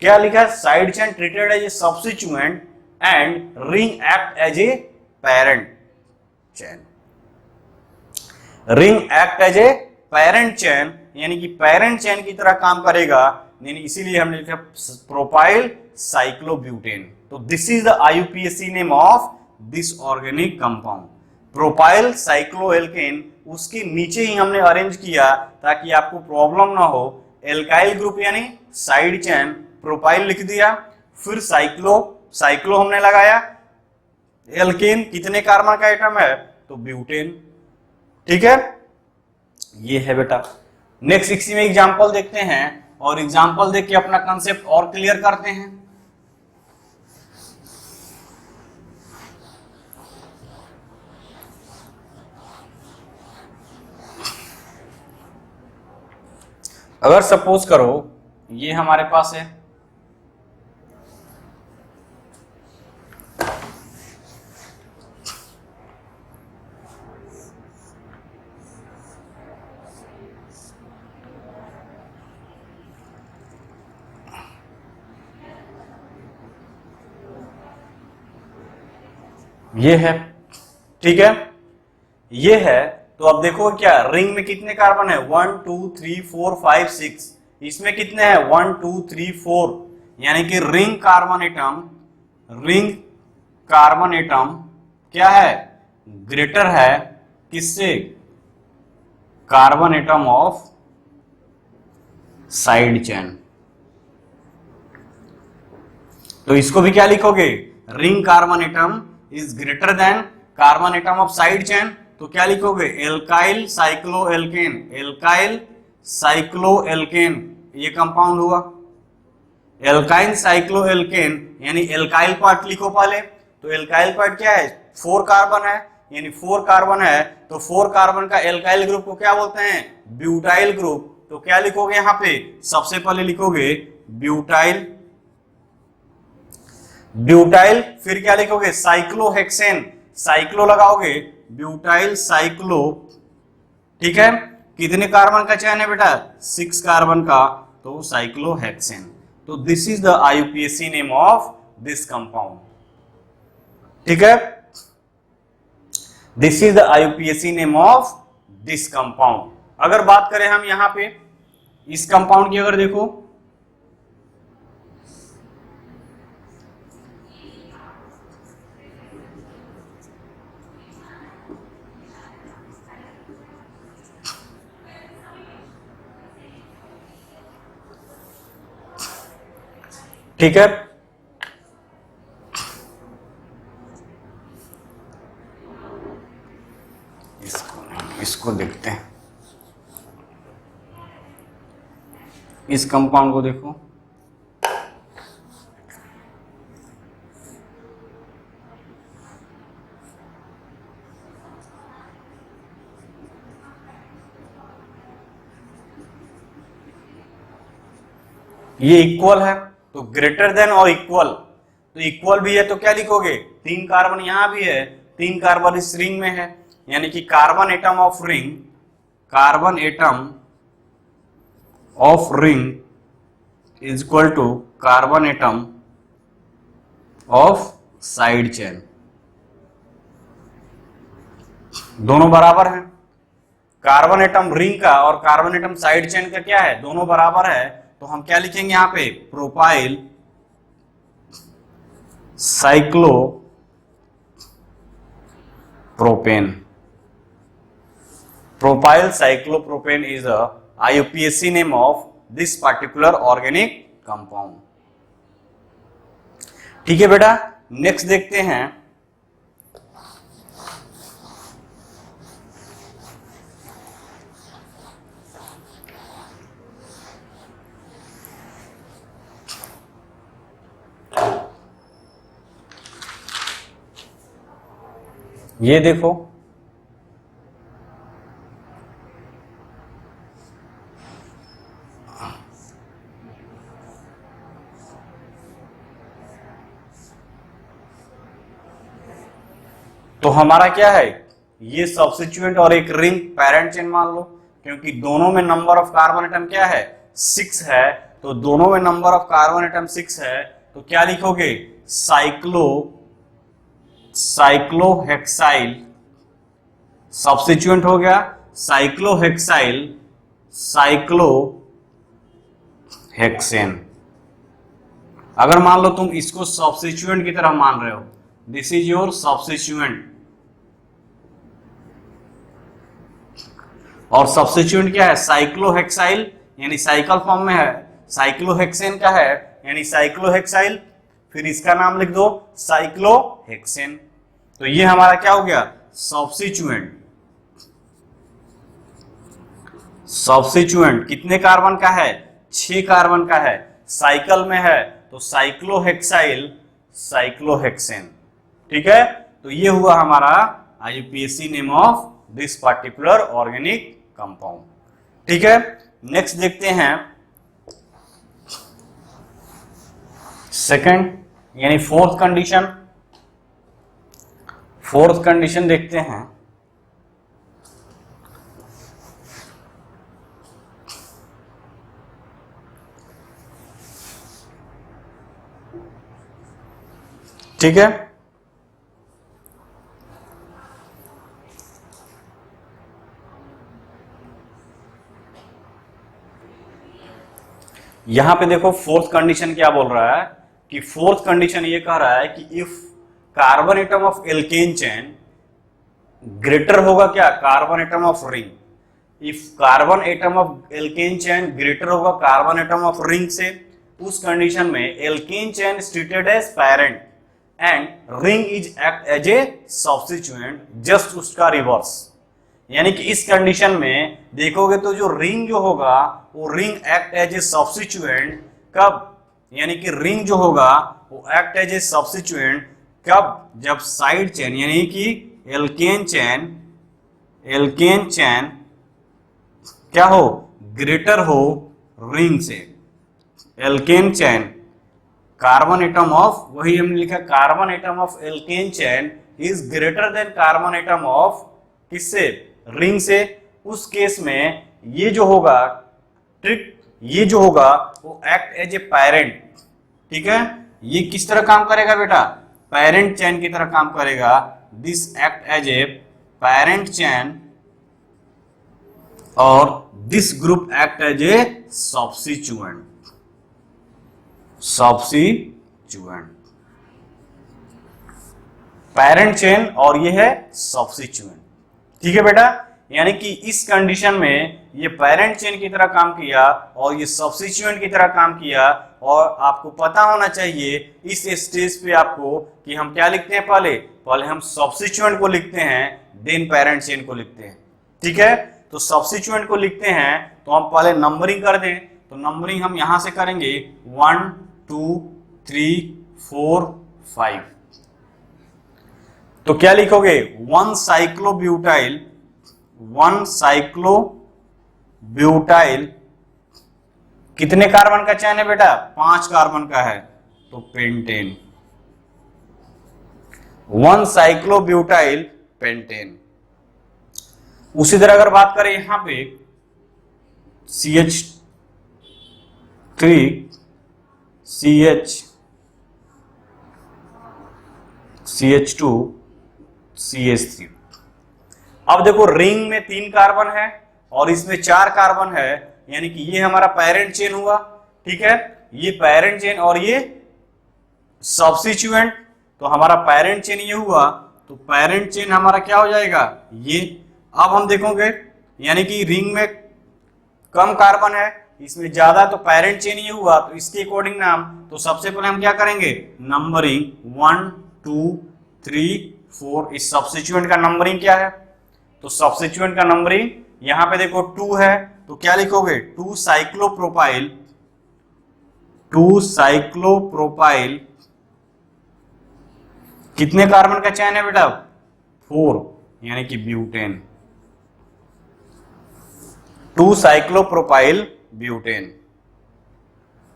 क्या लिखा? Side chain treated as a substituent and ring act as a parent chain. Ring act as a parent chain यानी कि पेरेंट चेन की तरह काम करेगा, यानी इसीलिए हमने लिखा प्रोपाइल साइक्लोब्यूटेन। तो this is the IUPAC name of this organic compound propyl cycloalkane. उसके नीचे ही हमने अरेंज किया ताकि आपको प्रॉब्लम ना हो। एल्काइल ग्रुप यानी साइड चेन, प्रोपाइल लिख दिया, फिर साइक्लो हमने लगाया। एल्केन कितने कार्बन का आइटम है? तो ब्यूटेन। ठीक है, ये है बेटा। नेक्स्ट इसी में एग्जांपल देखते हैं और एग्जांपल देख के अपना कंसेप्ट और क्लियर करते हैं। अगर सपोज करो ये हमारे पास है, ये है, ठीक है, ये है। तो अब देखो क्या रिंग में कितने कार्बन है? 1 2 3 4 5 6। इसमें कितने हैं? 1 2 3 4, यानी कि रिंग कार्बन एटम क्या है? ग्रेटर है किससे? Carbon atom of side chain. तो इसको भी क्या लिखोगे? Ring carbon atom is greater than carbon atom of side chain, तो क्या लिखोगे? Alkyl cycloalkane. एल्काइल साइक्लोएल्केन ये कंपाउंड हुआ। एल्काइल साइक्लोएल्केन यानी एल्काइल पार्ट लिखो पहले। तो एल्काइल पार्ट क्या है? 4 कार्बन है, यानी 4 कार्बन है, तो 4 कार्बन का एल्काइल ग्रुप को क्या बोलते हैं? Butyl group. तो क्या लिखोगे यहां पे? सबसे पहले लिखोगे ब्यूटाइल, फिर क्या लिखोगे? साइक्लोहेक्सेन। साइक्लो लगाओगे, ब्यूटाइल साइक्लो। ठीक है, कितने कार्बन का चेन है बेटा? 6 कार्बन का, तो साइक्लोहेक्सेन। तो this is the IUPAC name of this compound. ठीक है, this is the IUPAC name of this compound. अगर बात करें हम यहां पे इस कंपाउंड की, अगर देखो ठीक है, इसको देखते हैं, इस कंपाउंड को देखो, ये इक्वल है तो ग्रेटर देन और इक्वल, तो इक्वल भी है तो क्या लिखोगे, 3 कार्बन यहां भी है, 3 कार्बन इस रिंग में है, यानी कि carbon atom of ring, carbon atom of ring is equal to carbon atom of side chain, दोनों बराबर हैं। कार्बन एटम रिंग का और कार्बन एटम साइड चेन का क्या है, दोनों बराबर है, तो हम क्या लिखेंगे यहां पे, propyl cyclo propane. Propyl cyclopropane is a IUPAC name of this particular organic compound. ठीक है बेटा, नेक्स्ट देखते हैं, ये देखो, तो हमारा क्या है, ये सब्स्टिट्यूएंट और एक रिंग पैरेंट चेन मान लो, क्योंकि दोनों में नंबर ऑफ कार्बन एटम क्या है, 6 है, तो दोनों में नंबर ऑफ कार्बन एटम 6 है, तो क्या लिखोगे, साइक्लोहेक्साइल, सब्स्टिट्यूएंट हो गया साइक्लोहेक्साइल, साइक्लोहेक्सेन। अगर मान लो तुम इसको सब्स्टिट्यूएंट की तरह मान रहे हो, दिस इज योर सब्स्टिट्यूएंट, और सब्स्टिट्यूएंट क्या है, साइक्लोहेक्साइल, यानी साइकिल फॉर्म में है, साइक्लोहेक्सेन का है यानी साइक्लोहेक्साइल, फिर इसका नाम लिख दो साइक्लोहेक्सेन, तो ये हमारा क्या हो गया, सब्स्टिट्यूएंट। सब्स्टिट्यूएंट कितने कार्बन का है, 6 कार्बन का है, साइकिल में है, तो साइक्लोहेक्साइल, साइक्लोहेक्सेन। ठीक है, तो ये हुआ हमारा IUPAC name of this particular organic compound. ठीक है, नेक्स्ट देखते हैं सेकंड यानी फोर्थ कंडीशन। फोर्थ कंडीशन देखते हैं, ठीक है, यहां पे देखो फोर्थ कंडीशन क्या बोल रहा है कि फोर्थ कंडीशन ये कह रहा है कि if carbon atom of alkane chain greater होगा क्या, carbon atom of ring, if carbon atom of alkane chain greater होगा कार्बन एटम ऑफ रिंग से, उस कंडीशन में alkane chain treated as parent and ring is act as a substituent, just उसका reverse, यानी कि इस कंडीशन में देखोगे तो जो रिंग जो होगा वो ring act as a substituent कब, यानी कि रिंग जो होगा वो एक्ट एज ए सब्स्टिट्यूएंट कब, जब साइड चेन यानी कि एल्केन चेन क्या हो, ग्रेटर हो रिंग से। Alkane chain carbon atom of, वही हमने लिखा carbon atom of alkane chain is greater than carbon atom of किससे, रिंग से, उस केस में ये जो होगा ट्रिक, ये जो होगा वो एक्ट एज ए पैरेंट। ठीक है, ये किस तरह काम करेगा बेटा, पैरेंट चेन की तरह काम करेगा, this act as a parent chain और this group act as a substituent. Parent chain और ये है सब्स्टिट्यूएंट। ठीक है बेटा, यानी कि इस कंडीशन में ये पैरेंट चेन की तरह काम किया और ये सब्स्टिट्यूएंट की तरह काम किया, और आपको पता होना चाहिए इस स्टेज पे आपको कि हम क्या लिखते हैं, पहले हम सब्स्टिट्यूएंट को लिखते हैं देन पैरेंट चेन को लिखते हैं। ठीक है, तो सब्स्टिट्यूएंट को लिखते हैं तो हम पहले नंबरिंग कर दें, तो नंबरिंग हम यहां से करेंगे 1 2 3 4 5। तो क्या लिखोगे 1 साइक्लोब्यूटाइल कितने कार्बन का चैन है बेटा, 5 कार्बन का है, तो पेंटेन, 1 साइक्लोब्यूटाइल पेंटेन। उसी तरह अगर बात करें यहां पे CH3 CH2 CH3। अब देखो रिंग में 3 कार्बन है और इसमें 4 कार्बन है, यानी कि ये हमारा पेरेंट चेन हुआ, ठीक है, ये पेरेंट चेन और ये सब्स्टिट्यूएंट, तो हमारा पेरेंट चेन ये हुआ, तो पेरेंट चेन हमारा क्या हो जाएगा ये। अब हम देखोगे यानी कि रिंग में कम कार्बन है, इसमें ज्यादा, तो पेरेंट चेन ये हुआ, तो इसके अकॉर्डिंग नाम, तो सबसे पहले हम क्या करेंगे नंबरिंग 1 2 3 4। इस सब्स्टिट्यूएंट का नंबरिंग क्या है, तो सब्स्टिट्यूएंट का नंबरिंग यहां पे देखो 2 है, तो क्या लिखोगे 2 साइक्लोप्रोपाइल कितने कार्बन का चैन है बेटा 4, यानी कि ब्यूटेन, 2 साइक्लोप्रोपाइल ब्यूटेन।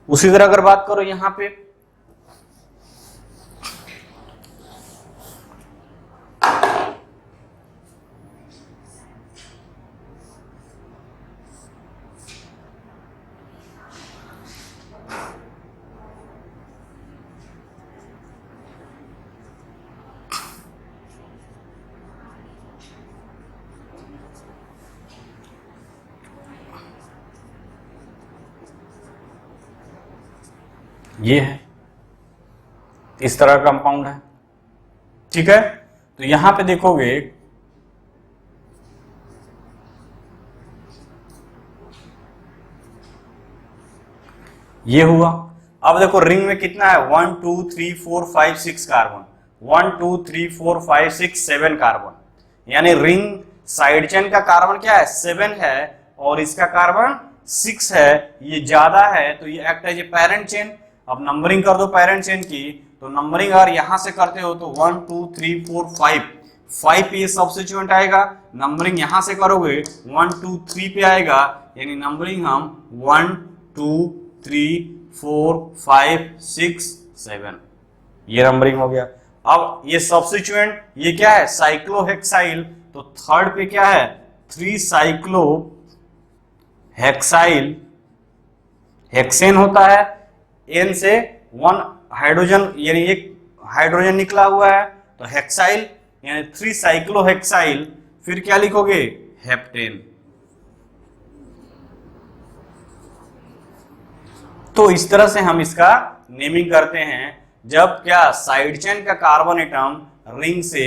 उसी तरह अगर बात करो यहां पे ये है, इस तरह का कंपाउंड है, ठीक है, तो यहां पे देखोगे ये हुआ। अब देखो रिंग में कितना है 1 2 3 4 5 6 कार्बन, 1 2 3 4 5 6 7 कार्बन, यानी रिंग साइड चेन का कार्बन क्या है 7 है और इसका कार्बन 6 है, ये ज्यादा है, तो ये act as a parent chain. अब नंबरिंग कर दो पेरेंट चेन की, तो नंबरिंग अगर यहां से करते हो तो 1 2 3 4 5 पे ये सब्स्टिट्यूएंट आएगा, नंबरिंग यहां से करोगे 1 2 3 पे आएगा, यानी नंबरिंग हम 1 2 3 4 5 6 7, ये नंबरिंग हो गया। अब ये सब्स्टिट्यूएंट ये क्या है साइक्लोहेक्साइल, तो थर्ड पे क्या है 3 साइक्लोहेक्साइल, हेक्सेन होता है, एन से 1 हाइड्रोजन यानी एक हाइड्रोजन निकला हुआ है, तो हेक्साइल यानी 3 साइक्लोहेक्साइल, फिर क्या लिखोगे हेप्टेन। तो इस तरह से हम इसका नेमिंग करते हैं, जब क्या साइड चेन का कार्बन एटम रिंग से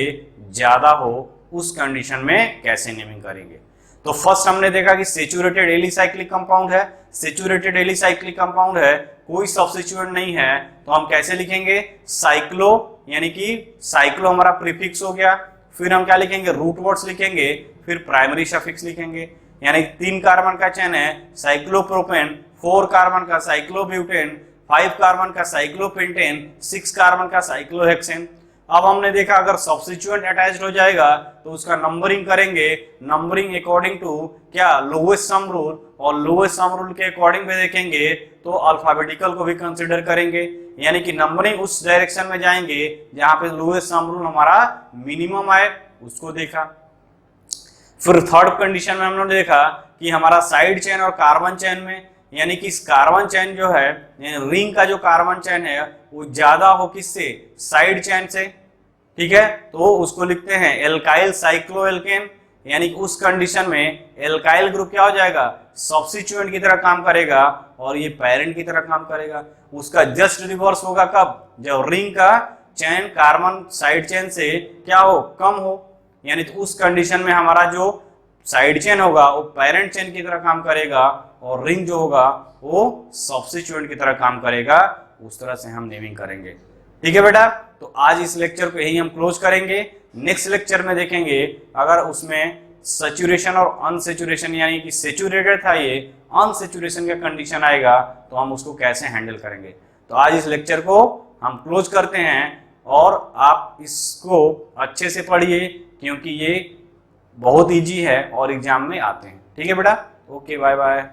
ज्यादा हो, उस कंडीशन में कैसे नेमिंग करेंगे। तो फर्स्ट हमने देखा कि सेचुरेटेड एलिसाइक्लिक कंपाउंड है, सेचुरेटेड एलिसाइक्लिक कंपाउंड है, कोई सब्स्टिट्यूएंट नहीं है, तो हम कैसे लिखेंगे साइक्लो, यानी कि साइक्लो हमारा प्रीफिक्स हो गया, फिर हम क्या लिखेंगे रूट वर्ड्स लिखेंगे, फिर प्राइमरी सफिक्स लिखेंगे, यानी 3 कार्बन का चेन है साइक्लोप्रोपेन, 4 कार्बन का साइक्लोब्यूटेन, 5 कार्बन का साइक्लोपेंटेन, 6 कार्बन का साइक्लोहेक्सेन। अब हमने देखा अगर सब्स्टिट्यूएंट अटैच्ड हो जाएगा तो उसका नंबरिंग करेंगे, नंबरिंग अकॉर्डिंग टू क्या लोएस्ट सम रूल, और लोएस्ट सम रूल के अकॉर्डिंग में देखेंगे तो अल्फाबेटिकल को भी कंसीडर करेंगे, यानी कि नंबरिंग उस डायरेक्शन में जाएंगे जहां पे लोएस्ट सम रूल हमारा मिनिमम आए, उसको देखा। फिर थर्ड कंडीशन में हमने देखा कि हमारा साइड चेन और कार्बन चेन में, यानी कि इस कार्बन चेन जो है रिंग का जो कार्बन चेन है वो ज्यादा हो किससे साइड चेन से, ठीक है, तो उसको लिखते हैं एल्काइल साइक्लोएल्केन, यानी कि उस कंडीशन में एल्काइल ग्रुप क्या हो जाएगा सब्स्टिट्यूएंट की तरह काम करेगा और ये पेरेंट की तरह काम करेगा। उसका जस्ट रिवर्स होगा कब, जब रिंग का चेन कार्बन साइड चेन से क्या हो कम हो, यानी तो उस कंडीशन में हमारा जो साइड चेन होगा वो पेरेंट चेन की तरह काम करेगा और रिंग जो होगा वो सब्स्टिट्यूएंट की तरह काम करेगा। उस तरह से हम नेमिंग करेंगे। ठीक है बेटा, तो आज इस लेक्चर को यही हम क्लोज करेंगे। नेक्स्ट लेक्चर में देखेंगे अगर उसमें सैचुरेशन और अनसैचुरेशन, यानी कि सैचुरेटेड था ये, अनसैचुरेशन का कंडीशन आएगा तो हम उसको कैसे हैंडल करेंगे। तो आज इस लेक्चर को हम क्लोज करते हैं और आप इसको अच्छे से पढ़िए क्योंकि ये बहुत इजी है और एग्जाम में आते हैं। ठीक है बेटा, ओके बाय बाय।